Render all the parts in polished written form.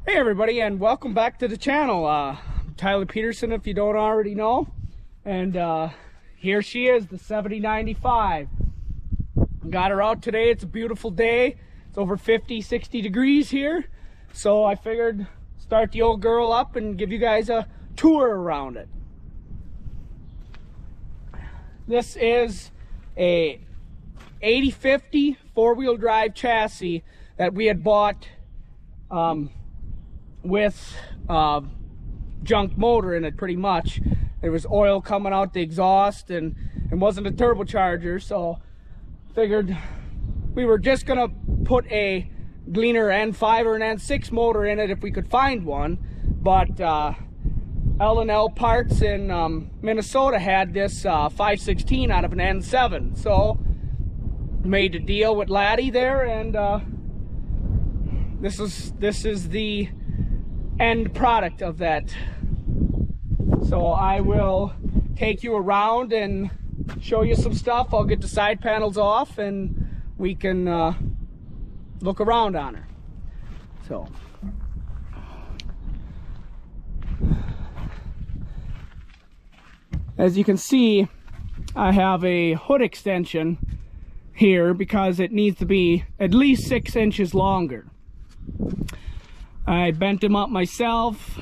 Hey everybody, and welcome back to the channel. Tyler Peterson, if you don't already know, and here she is, the 7095. Got her out today. It's a beautiful day. It's over 50-60 degrees here, so I figured start the old girl up and give you guys a tour around it. This is a 8050 four-wheel drive chassis that we had bought with junk motor in it. Pretty much there was oil coming out the exhaust, and it wasn't a turbocharger, so figured we were just gonna put a Gleaner N5 or an N6 motor in it if we could find one, but L&L Parts in Minnesota had this 516 out of an N7, so made a deal with Laddie there, and this is the end product of that. So I will take you around and show you some stuff. I'll get the side panels off and we can look around on her. So as you can see, I have a hood extension here because it needs to be at least 6 inches longer. I bent them up myself.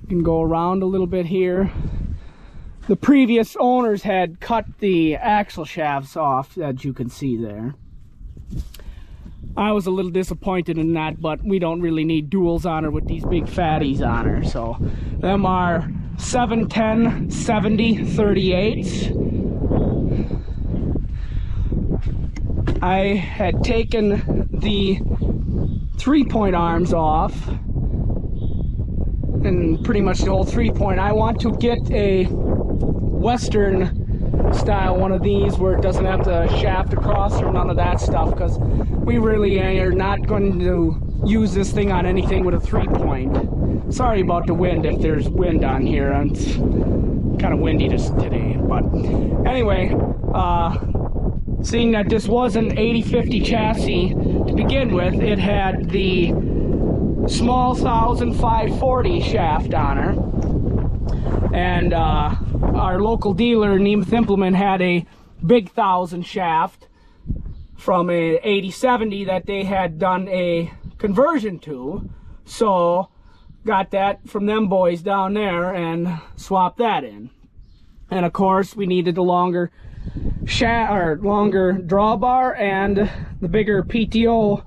You can go around a little bit here. The previous owners had cut the axle shafts off, as you can see there. I was a little disappointed in that, but we don't really need duals on her with these big fatties on her. So them are 710 70 38s. I had taken the 3-point arms off and pretty much the whole 3-point. I want to get a Western style one of these where it doesn't have the shaft across or none of that stuff, because we really are not going to use this thing on anything with a 3-point. Sorry about the wind if there's wind on here. It's kind of windy today, but anyway, seeing that this was an 8050 chassis to begin with, it had the small 1540 shaft on her, and our local dealer Nemeth Implement had a big 1000 shaft from a 8070 that they had done a conversion to, so got that from them boys down there and swapped that in. And of course we needed a longer longer drawbar and the bigger PTO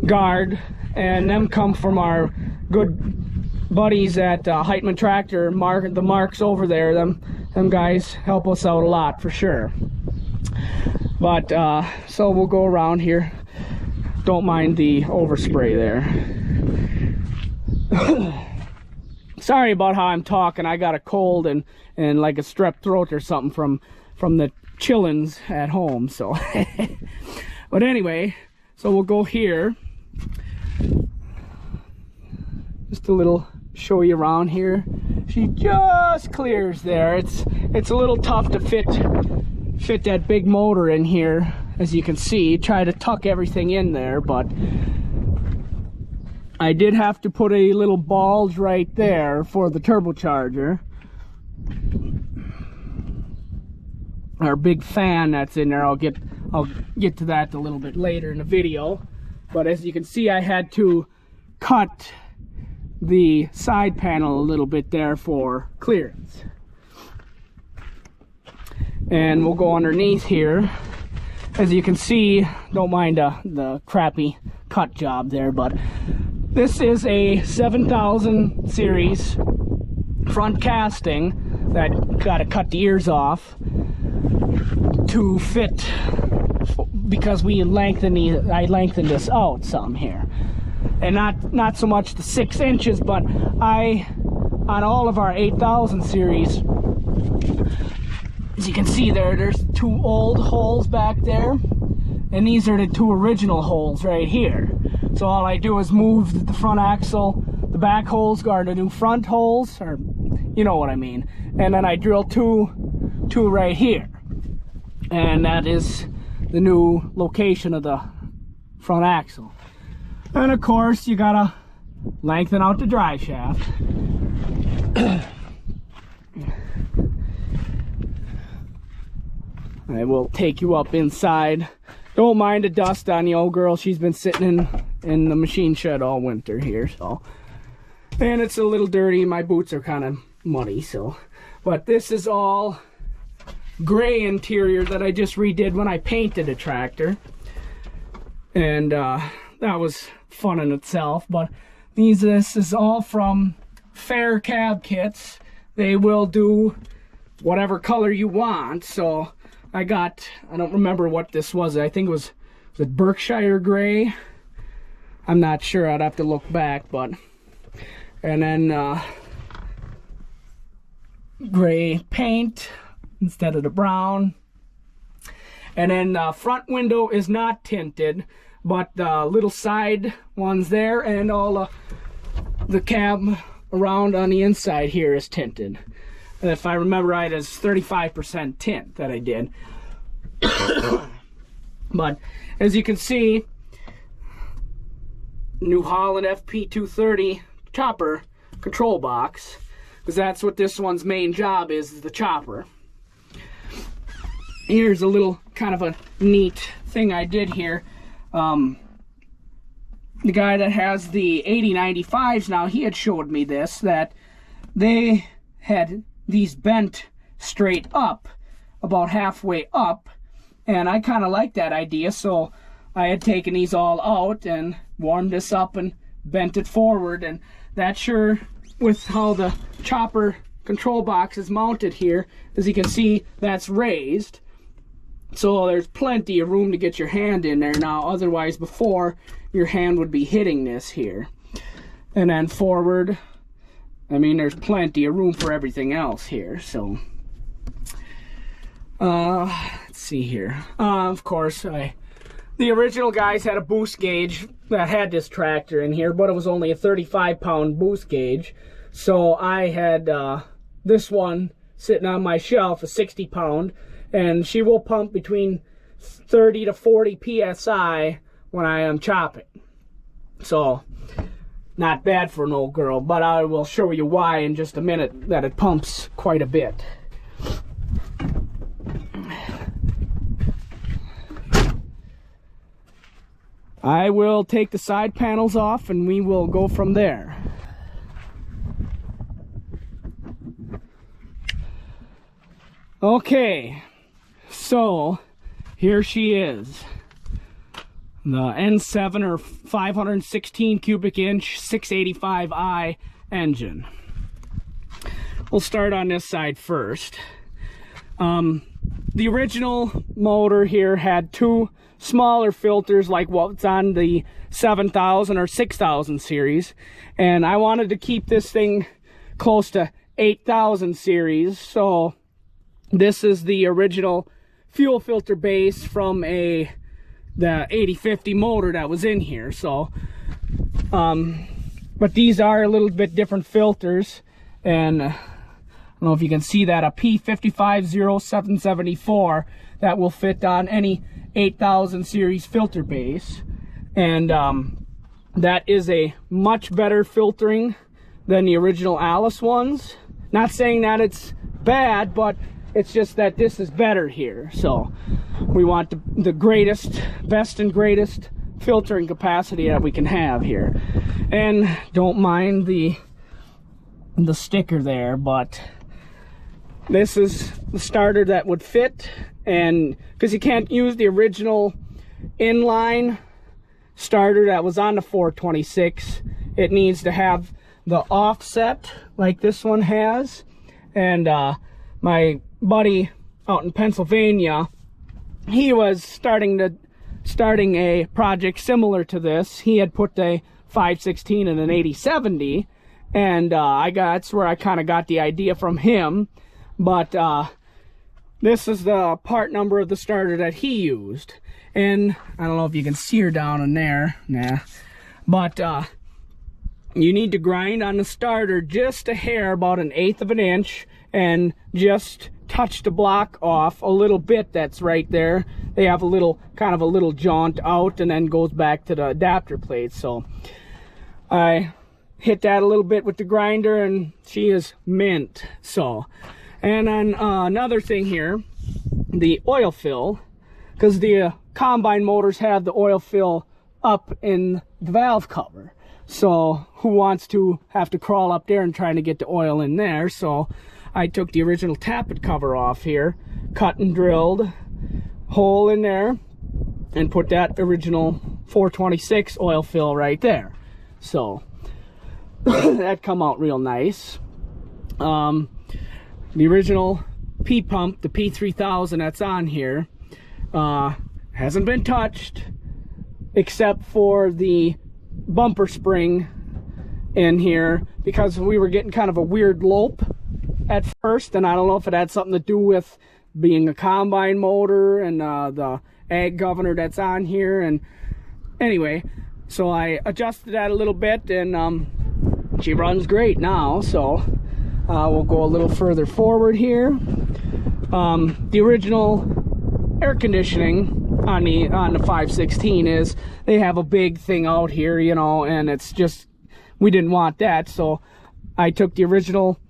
guard, and them come from our good buddies at Heitman Tractor. The Marks over there, them guys help us out a lot for sure. But so we'll go around here. Don't mind the overspray there. Sorry about how I'm talking. I got a cold and like a strep throat or something from the chillins at home, so but anyway, so we'll go here. Just a little show you around here. She just clears there. It's a little tough to fit that big motor in here, as you can see. Try to tuck everything in there, but I did have to put a little bulge right there for the turbocharger. Our big fan that's in there, I'll get to that a little bit later in the video. But as you can see, I had to cut the side panel a little bit there for clearance. And we'll go underneath here. As you can see, don't mind the crappy cut job there, but this is a 7000 series front casting that got to cut the ears off to fit, because I lengthened this out some here, and not so much the 6 inches, but on all of our 8000 series, as you can see there's 2 old holes back there, and these are the 2 original holes right here. So all I do is move the front axle, the back holes are the new front holes, or you know what I mean, and then I drill two right here. And that is the new location of the front axle. And of course, you gotta lengthen out the drive shaft. I will take you up inside. Don't mind the dust on the old girl. She's been sitting in the machine shed all winter here, so. And it's a little dirty. My boots are kind of muddy, so. But this is all gray interior that I just redid when I painted the tractor. And that was fun in itself. But this is all from Fair Cab Kits. They will do whatever color you want. So I don't remember what this was. I think it was Berkshire gray. I'm not sure. I'd have to look back, but. And then gray paint instead of the brown. And then the front window is not tinted, but the little side ones there and all the cab around on the inside here is tinted. And if I remember right, it's 35% tint that I did. But as you can see, New Holland FP230 chopper control box, because that's what this one's main job is the chopper. Here's a little kind of a neat thing I did here. The guy that has the 8095s now, he had showed me this, that they had these bent straight up, about halfway up, and I kind of like that idea, so I had taken these all out and warmed this up and bent it forward, and that sure, with how the chopper control box is mounted here, as you can see, that's raised. So there's plenty of room to get your hand in there now. Otherwise, before, your hand would be hitting this here. And then forward, I mean, there's plenty of room for everything else here. So, let's see here. Of course, the original guys had a boost gauge that had this tractor in here, but it was only a 35-pound boost gauge. So I had this one sitting on my shelf, a 60-pound. And she will pump between 30 to 40 psi when I am chopping. So, not bad for an old girl, but I will show you why in just a minute that it pumps quite a bit. I will take the side panels off and we will go from there. Okay. So, here she is, the N7 or 516 cubic inch 685i engine. We'll start on this side first. The original motor here had two smaller filters like what's on the 7000 or 6000 series, and I wanted to keep this thing close to 8000 series, so this is the original fuel filter base from the 8050 motor that was in here. So but these are a little bit different filters, and I don't know if you can see that, a P550-774 that will fit on any 8000 series filter base, and that is a much better filtering than the original Allis ones. Not saying that it's bad, but it's just that this is better here. So we want the greatest, best and greatest filtering capacity that we can have here. And don't mind the sticker there, but this is the starter that would fit. And because you can't use the original inline starter that was on the 426, it needs to have the offset like this one has. And my buddy out in Pennsylvania, he was starting a project similar to this. He had put a 516 and an 8070, and that's where I kind of got the idea from him. But this is the part number of the starter that he used, and I don't know if you can see her down in there. Nah, but you need to grind on the starter just a hair, about 1/8 of an inch, and just touch the block off a little bit that's right there. they have a little, kind of a little jaunt out and then goes back to the adapter plate. So I hit that a little bit with the grinder and she is mint. So, and then another thing here, the oil fill, because the combine motors have the oil fill up in the valve cover. So who wants to have to crawl up there and trying to get the oil in there? So I took the original tappet cover off here, cut and drilled hole in there, and put that original 426 oil fill right there. So that come out real nice. The original P pump, the P3000 that's on here, hasn't been touched except for the bumper spring in here, because we were getting kind of a weird lope at first, and I don't know if it had something to do with being a combine motor and the ag governor that's on here. And anyway, so I adjusted that a little bit, and she runs great now. So we'll go a little further forward here. The original air conditioning on the 516 is they have a big thing out here, you know, and it's just, we didn't want that. So I took the original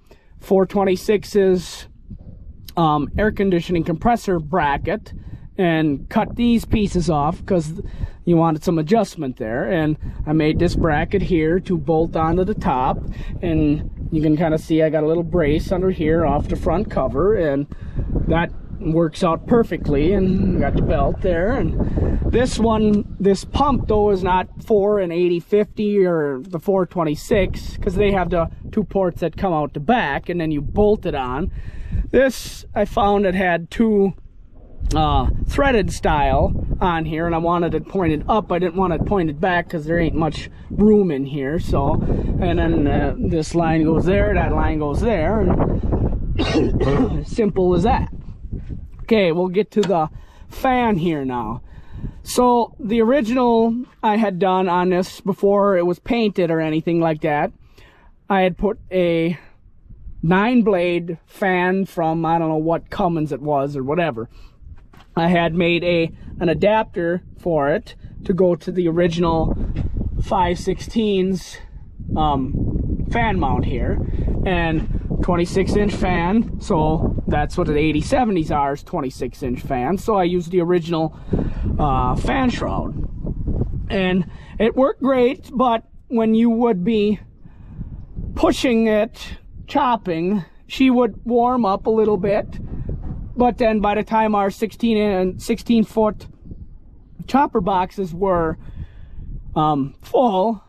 426's air conditioning compressor bracket and cut these pieces off because you wanted some adjustment there, and I made this bracket here to bolt onto the top, and you can kind of see I got a little brace under here off the front cover, and that works out perfectly, and got the belt there. And this one, this pump though, is not for an 8050 or the 426, because they have the two ports that come out the back and then you bolt it on. This, I found it had two threaded style on here, and I wanted it pointed up. I didn't want it pointed back because there ain't much room in here. So, and then this line goes there, that line goes there, and simple as that. Okay, we'll get to the fan here now. So the original I had done on this before it was painted or anything like that, I had put a 9-blade fan from, I don't know what Cummins it was or whatever. I had made an adapter for it to go to the original 516's fan mount here, and 26-inch fan, so that's what an 8070s are, is 26-inch fan. So I used the original fan shroud, and it worked great. But when you would be pushing it, chopping, she would warm up a little bit. But then by the time our 16-foot chopper boxes were full,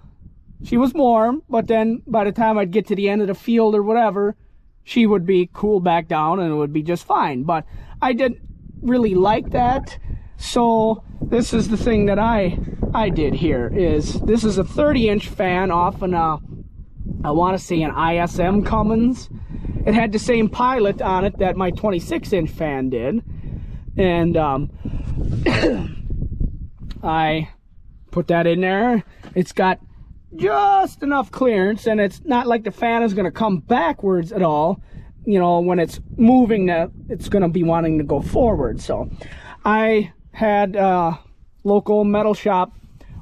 she was warm, but then by the time I'd get to the end of the field or whatever, she would be cooled back down and it would be just fine. But I didn't really like that, so this is the thing that I did here. Is this is a 30-inch fan off an I want to say an ISM Cummins. It had the same pilot on it that my 26-inch fan did, and I put that in there. It's got just enough clearance, and it's not like the fan is going to come backwards at all. You know, when it's moving, it's going to be wanting to go forward. So I had a local metal shop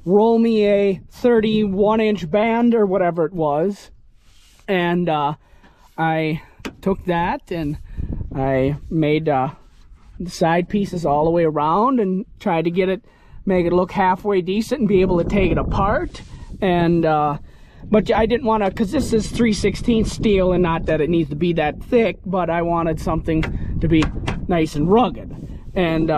roll me a 31-inch band or whatever it was, and I took that and I made the side pieces all the way around and tried to get it, make it look halfway decent and be able to take it apart. And but I didn't want to, because this is 3/16 steel, and not that it needs to be that thick, but I wanted something to be nice and rugged. And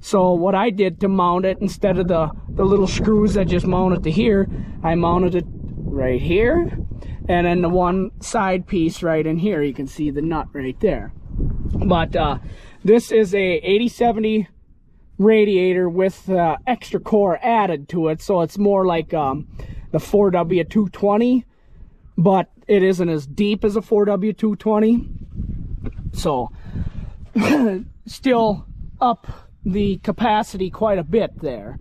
so what I did to mount it, instead of the little screws that just mount it to here, I mounted it right here, and then the one side piece right in here. You can see the nut right there. But this is a 8070 radiator with extra core added to it, so it's more like the 4W220, but it isn't as deep as a 4W220, so still up the capacity quite a bit there.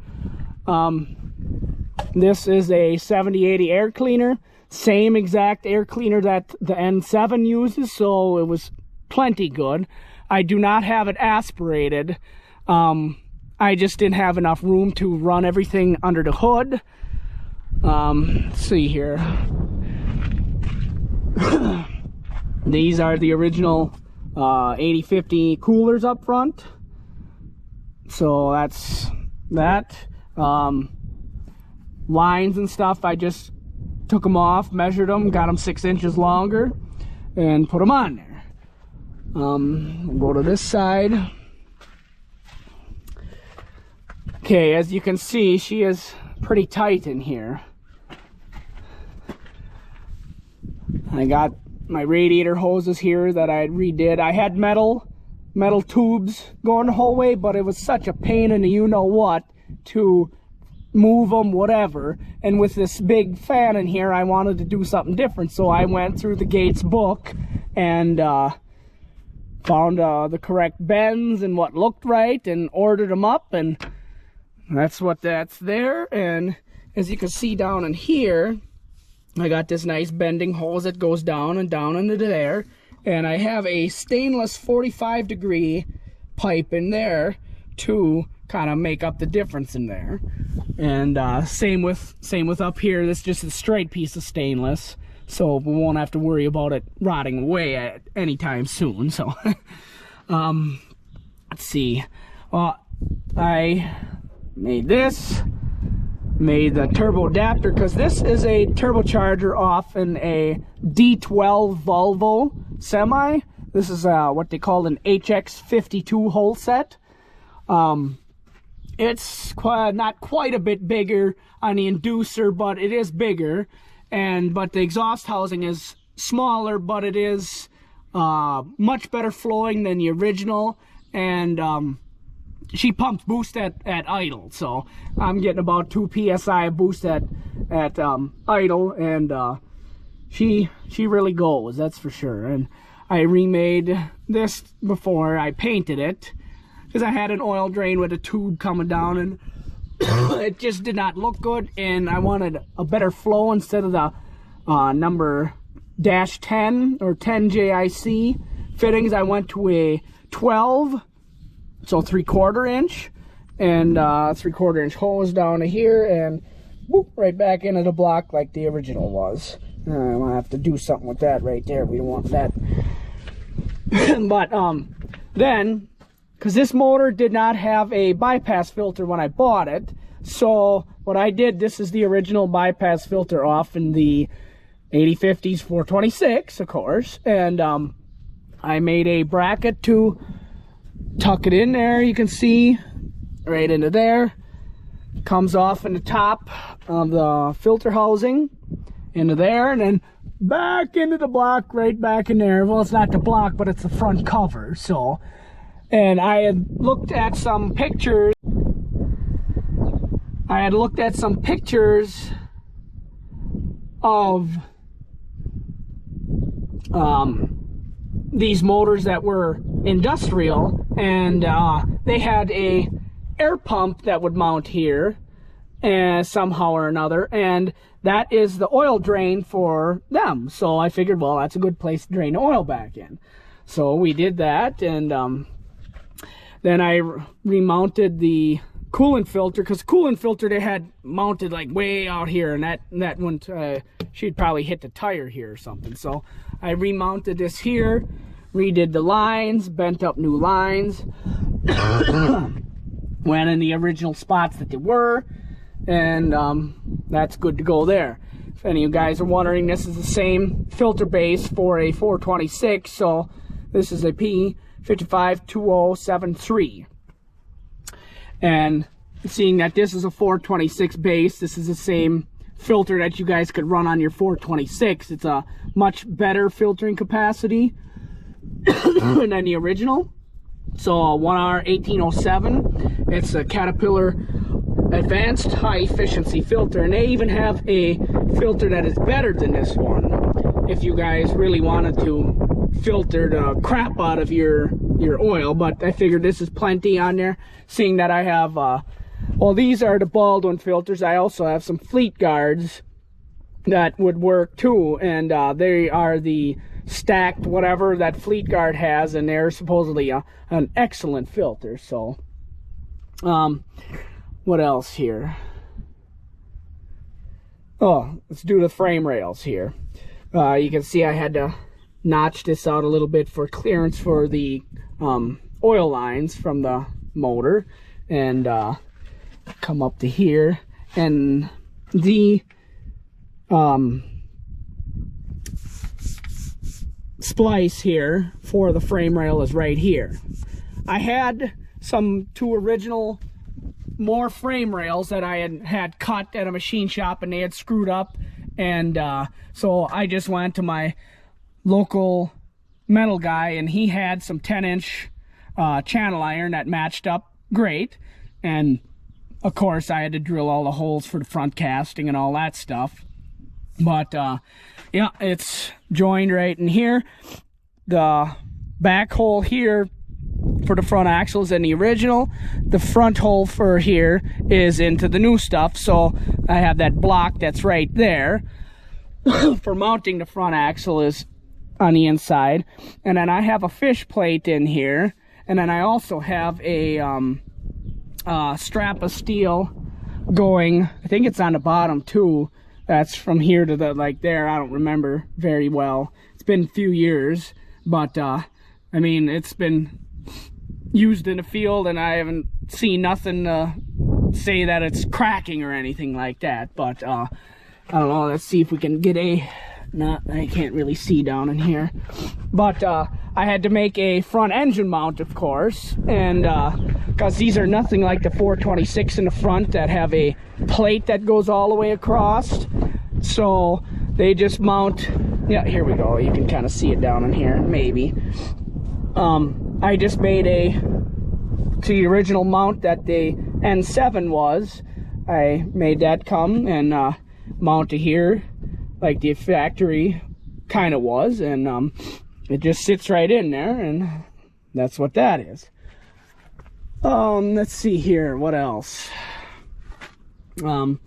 This is a 7080 air cleaner, same exact air cleaner that the N7 uses, so it was plenty good. I do not have it aspirated. I just didn't have enough room to run everything under the hood. Let's see here. These are the original 8050 coolers up front. So that's that. Lines and stuff, I just took them off, measured them, got them 6 inches longer, and put them on there. We'll go to this side. Okay, as you can see, she is pretty tight in here. I got my radiator hoses here that I redid. I had metal tubes going the whole way, but it was such a pain in the you-know-what to move them, whatever. And with this big fan in here, I wanted to do something different. So I went through the Gates book and found the correct bends and what looked right and ordered them up, and that's there. And as you can see down in here, I got this nice bending hose that goes down and down into there, and I have a stainless 45-degree pipe in there to kind of make up the difference in there. And same with up here. This is just a straight piece of stainless, so we won't have to worry about it rotting away at any time soon. So let's see. Well, I made the turbo adapter because this is a turbocharger off in a D12 Volvo semi. This is what they call an HX52 whole set. It's not quite a bit bigger on the inducer, but it is bigger. But the exhaust housing is smaller, but it is much better flowing than the original. And she pumps boost at idle, so I'm getting about 2 psi boost at idle, and she really goes, that's for sure. And I remade this before I painted it because I had an oil drain with a tube coming down, and it just did not look good, and I wanted a better flow instead of the number -10 or 10 JIC fittings. I went to a 12, so 3/4 inch, and 3/4 inch hose down to here, and whoop, right back into the block like the original was. I'm gonna have to do something with that right there. We don't want that. But then, because this motor did not have a bypass filter when I bought it, so what I did, this is the original bypass filter off in the 8050's 426, of course, and I made a bracket to tuck it in there. You can see right into there. Comes off in the top of the filter housing into there, and then back into the block, right back in there. Well, it's not the block, but it's the front cover. So, and I had looked at some pictures. Of these motors that were industrial, and they had a air pump that would mount here somehow or another, and that is the oil drain for them. So I figured, well, that's a good place to drain the oil back in. So we did that, and then I remounted the coolant filter, because coolant filter they had mounted like way out here, and that went she'd probably hit the tire here or something. So I remounted this here, redid the lines, bent up new lines, went in the original spots that they were, and that's good to go there. If any of you guys are wondering, this is the same filter base for a 426, so this is a P552073. And seeing that this is a 426 base, this is the same filter that you guys could run on your 426. It's a much better filtering capacity than the original. So 1R1807, it's a Caterpillar advanced high efficiency filter, and they even have a filter that is better than this one if you guys really wanted to filter the crap out of your oil. But I figured this is plenty on there, seeing that I have well, these are the Baldwin filters. I also have some Fleet Guards that would work too, and they are the stacked whatever that Fleet Guard has, and they're supposedly an excellent filter. So What else here? Oh, let's do the frame rails here. You can see I had to notch this out a little bit for clearance for the oil lines from the motor, and come up to here, and the splice here for the frame rail is right here. I had two original more frame rails that I had cut at a machine shop, and they had screwed up, and so I just went to my local metal guy, and he had some 10-inch channel iron that matched up great, and of course I had to drill all the holes for the front casting and all that stuff. But yeah, it's joined right in here. The back hole here for the front axle is in the original. The front hole for here is into the new stuff, so I have that block that's right there for mounting the front axle is on the inside. And then I have a fish plate in here, and then I also have a strap of steel going, I think it's on the bottom too. That's from here to the, like there, I don't remember very well. It's been a few years, but I mean, it's been used in the field, and I haven't seen nothing to say that it's cracking or anything like that. But I don't know, let's see if we can get a, I can't really see down in here. But I had to make a front engine mount, of course, and because these are nothing like the 426 in the front that have a plate that goes all the way across. So they just mount, yeah, here we go, you can kind of see it down in here, maybe. I just made to the original mount that the N7 was, I made that come and mount to here like the factory kind of was, and it just sits right in there, and that's what that is. Let's see here, what else? Oh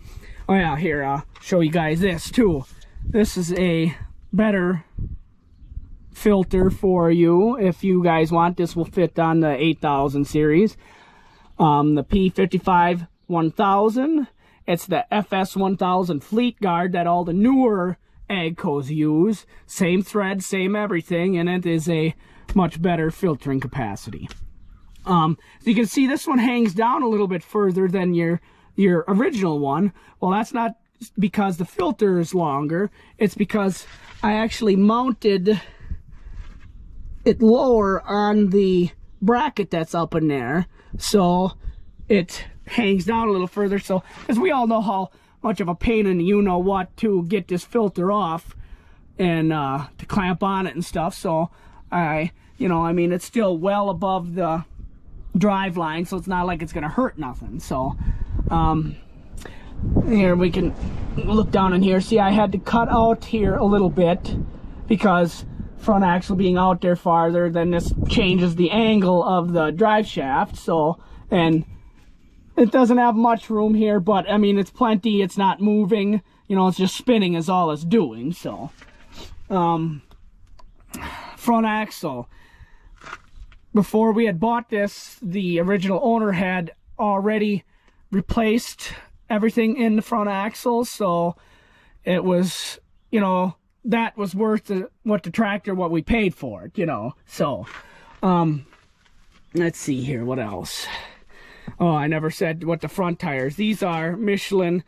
yeah, here, I'll show you guys this too. This is a better filter for you if you guys want. This will fit on the 8000 series. The P55 1000. It's the FS 1000 Fleet Guard that all the newer AGCOs use. Same thread, same everything, and it is a much better filtering capacity. So you can see this one hangs down a little bit further than your original one. Well, that's not because the filter is longer. It's because I actually mounted it lower on the bracket that's up in there, so it hangs down a little further. So, because we all know how much of a pain in the you-know-what to get this filter off and to clamp on it and stuff. So I mean, it's still well above the drive line, so it's not like it's gonna hurt nothing. So here we can look down in here. See, I had to cut out here a little bit because front axle being out there farther, then this changes the angle of the drive shaft. So, and it doesn't have much room here, but I mean, it's plenty. It's not moving, you know, it's just spinning is all it's doing. So front axle, before we had bought this, the original owner had already replaced everything in the front axle, so it was, you know, that was worth what we paid for it, you know. So let's see here, what else? Oh, I never said what the front tires. These are Michelin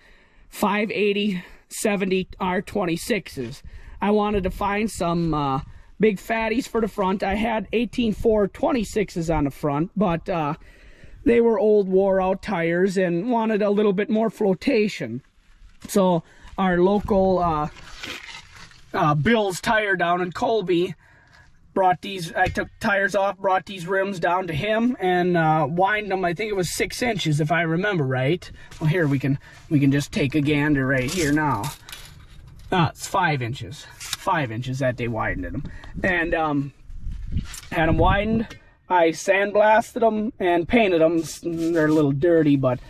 580/70 R26s. I wanted to find some big fatties for the front. I had 18.4 26s on the front, but they were old, wore out tires and wanted a little bit more flotation. So our local Bill's Tire down in Colby brought these. I took tires off, brought these rims down to him, and wind them. I think it was 6 inches, if I remember right. Well, here we can just take a gander right here now. It's 5 inches. 5 inches that they widened them, and had them widened. I sandblasted them and painted them. They're a little dirty, but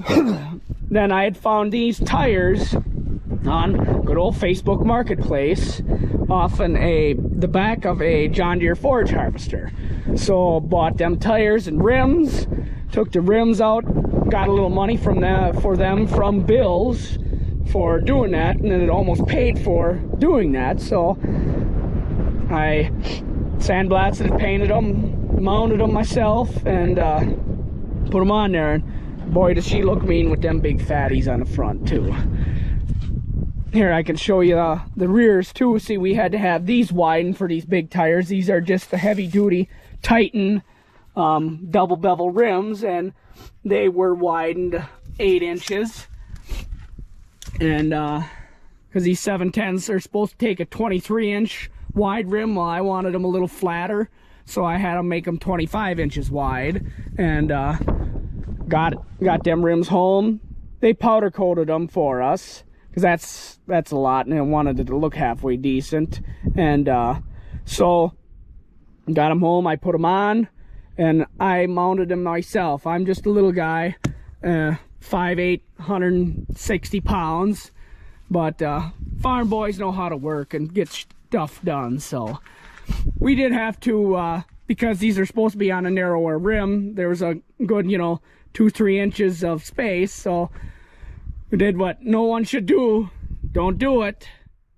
then I had found these tires on good old Facebook Marketplace off the back of a John Deere forage harvester. So bought them tires and rims took the rims out, got a little money from them from Bill's for doing that, and then it almost paid for doing that. So I sandblasted and painted them, mounted them myself, and put them on there. And boy, does she look mean with them big fatties on the front too. Here, I can show you the rears too. See, we had to have these widened for these big tires. These are just the heavy duty Titan double bevel rims, and they were widened 8 inches. And because these 710s are supposed to take a 23-inch wide rim, well, I wanted them a little flatter, so I had them make them 25 inches wide. And got them rims home. They powder coated them for us, because that's a lot, and I wanted it to look halfway decent. And so got them home, I put them on, and I mounted them myself. I'm just a little guy, 5'8", 160 pounds, but farm boys know how to work and get stuff done. So we did have to, because these are supposed to be on a narrower rim, there was a good, 2-3 inches of space. So we did what no one should do. Don't do it.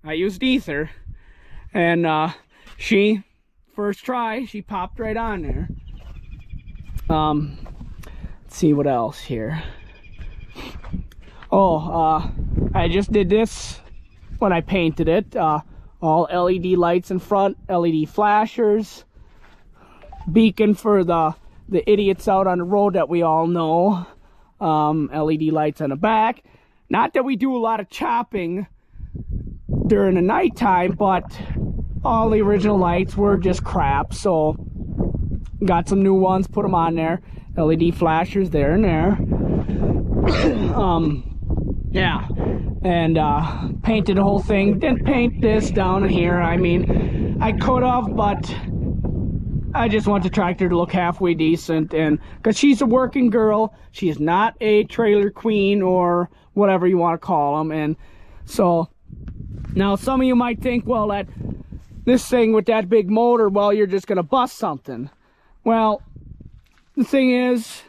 I used ether, and she, first try, she popped right on there. Let's see what else here. Oh, I just did this when I painted it. All LED lights in front, LED flashers, beacon for the idiots out on the road that we all know, LED lights on the back. Not that we do a lot of chopping during the nighttime, but all the original lights were just crap, so got some new ones, put them on there. LED flashers there and there. Yeah, and painted the whole thing. Didn't paint this down here. I mean, I could have, but I just want the tractor to look halfway decent, and because she's a working girl, she is not a trailer queen or whatever you want to call them. And so now some of you might think, well, that this thing with that big motor, well, you're just gonna bust something. Well, the thing is,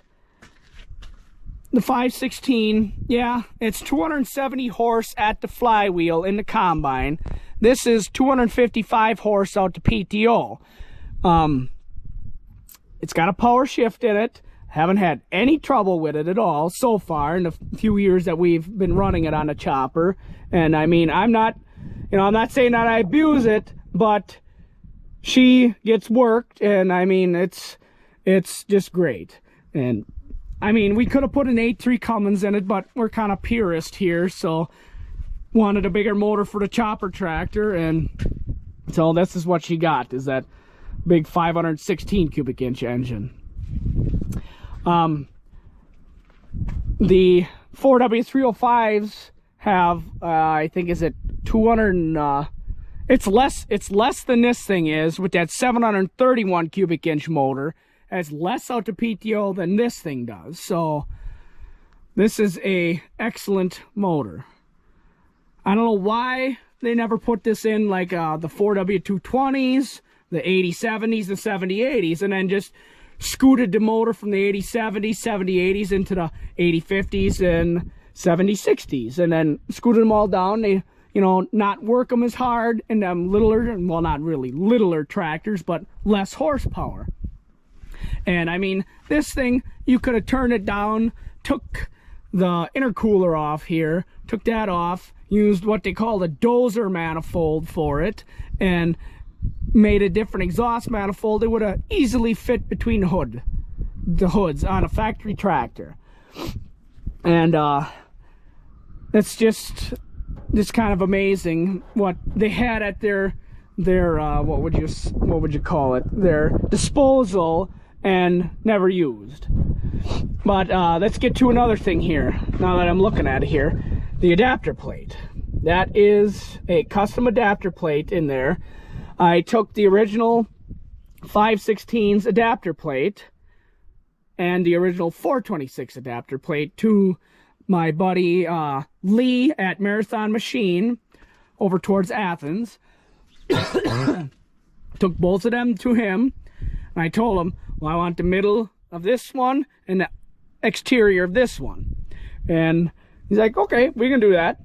the 516, yeah, it's 270 horse at the flywheel in the combine. This is 255 horse out to PTO. It's got a power shift in it. Haven't had any trouble with it at all so far in the few years that we've been running it on a chopper. And I mean, I'm not saying that I abuse it, but she gets worked, and I mean, it's just great. And I mean, we could have put an 8.3 Cummins in it, but we're kind of purist here, so wanted a bigger motor for the chopper tractor, and so this is what she got, is that big 516 cubic inch engine. The 4W305s have, I think, is it 200, it's less than this thing is, with that 731 cubic inch motor. Has less out to PTO than this thing does. So this is a excellent motor. I don't know why they never put this in like the 4W220s, the 8070s, the 7080s, and then just scooted the motor from the 8070s, 7080s into the 8050s and 7060s, and then scooted them all down. They, not work them as hard in them littler, well, not really littler tractors, but less horsepower. And I mean, this thing, you could have turned it down, took the intercooler off here, took that off, used what they call the dozer manifold for it, and made a different exhaust manifold. It would have easily fit between the hoods on a factory tractor. And it's just kind of amazing what they had at their what would you call it, their disposal, and never used. But let's get to another thing here, now that I'm looking at it here. The adapter plate. That is a custom adapter plate in there. I took the original 516's adapter plate and the original 426 adapter plate to my buddy Lee at Marathon Machine over towards Athens. Took both of them to him, and I told him, well, I want the middle of this one and the exterior of this one. And he's like, okay, we can do that.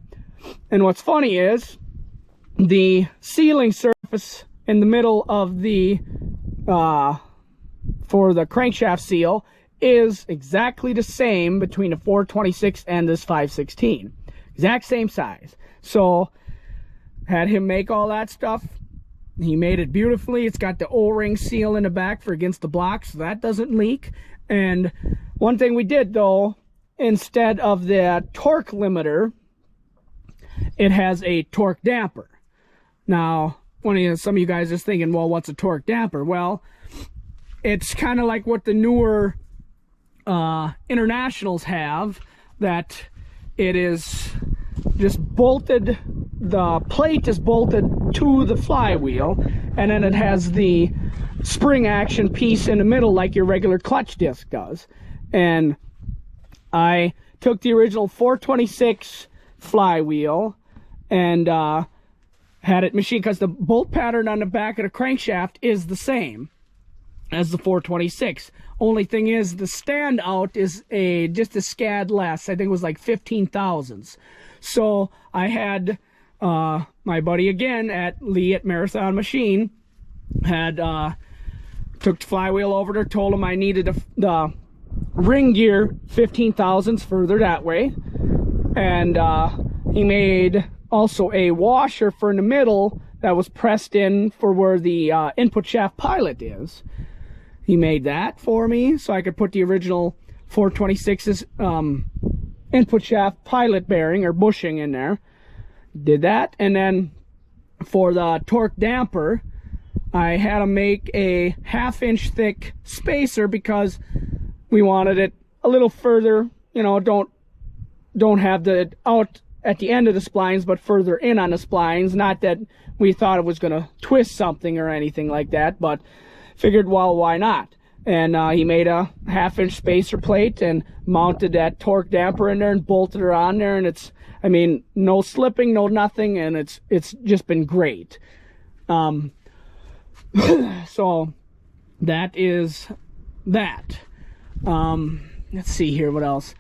And what's funny is the sealing surface in the middle of the for the crankshaft seal is exactly the same between the 426 and this 516. Exact same size. So had him make all that stuff. He made it beautifully. It's got the O-ring seal in the back for against the block, so that doesn't leak. And one thing we did though, instead of the torque limiter, it has a torque damper. Now, some of you guys is thinking, well, what's a torque damper? Well, it's kind of like what the newer Internationals have, that it is just bolted, the plate is bolted to the flywheel, and then it has the spring action piece in the middle like your regular clutch disc does. And I took the original 426 flywheel and had it machined, because the bolt pattern on the back of the crankshaft is the same as the 426. Only thing is, the standout is just a scad less. I think it was like 15 thousandths. So I had my buddy again at Lee at Marathon Machine had took the flywheel over there, told him I needed the ring gear 15 thousandths further that way, and he made also a washer for in the middle that was pressed in for where the input shaft pilot is. He made that for me so I could put the original 426's input shaft pilot bearing or bushing in there. Did that. And then for the torque damper, I had to make a 1/2 inch thick spacer because we wanted it a little further, you know, don't have the out at the end of the splines, but further in on the splines. Not that we thought it was going to twist something or anything like that, but figured, well, why not? And he made a 1/2 inch spacer plate and mounted that torque damper in there and bolted her on there. And it's, I mean, no slipping, no nothing, and it's just been great. So that is that. Let's see here, what else?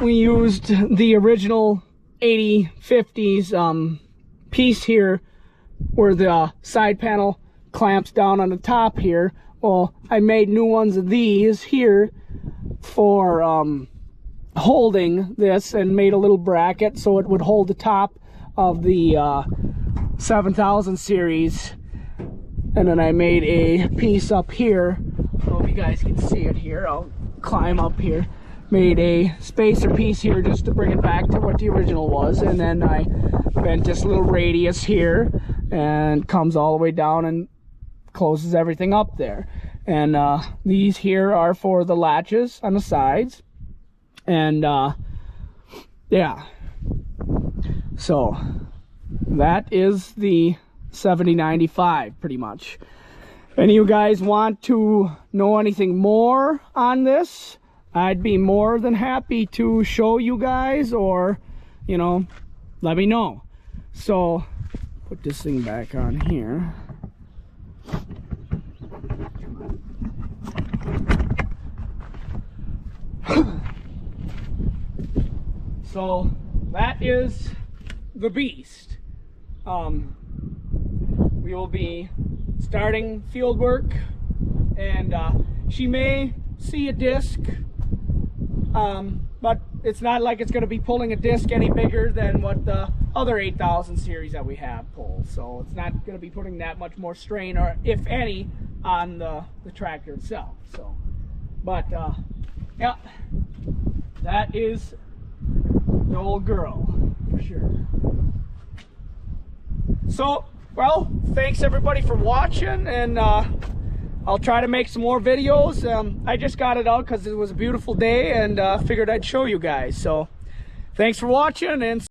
We used the original 80/50s piece here where the side panel clamps down on the top here. Well, I made new ones of these here for holding this, and made a little bracket so it would hold the top of the 7000 series. And then I made a piece up here. I don't know if you guys can see it here. I'll climb up here. Made a spacer piece here just to bring it back to what the original was. And then I bent this little radius here and comes all the way down and closes everything up there. And these here are for the latches on the sides. And yeah, so that is the 7095 pretty much. If any of you guys want to know anything more on this, I'd be more than happy to show you guys, or, you know, let me know. So put this thing back on here. So that is the beast. We will be starting field work, and she may see a disc, but it's not like it's going to be pulling a disc any bigger than what the other 8000 series that we have pulls. So it's not going to be putting that much more strain, or if any, on the tractor itself. So, but yeah, that is the old girl for sure. So, well, thanks everybody for watching, and I'll try to make some more videos. I just got it out because it was a beautiful day, and figured I'd show you guys. So thanks for watching, and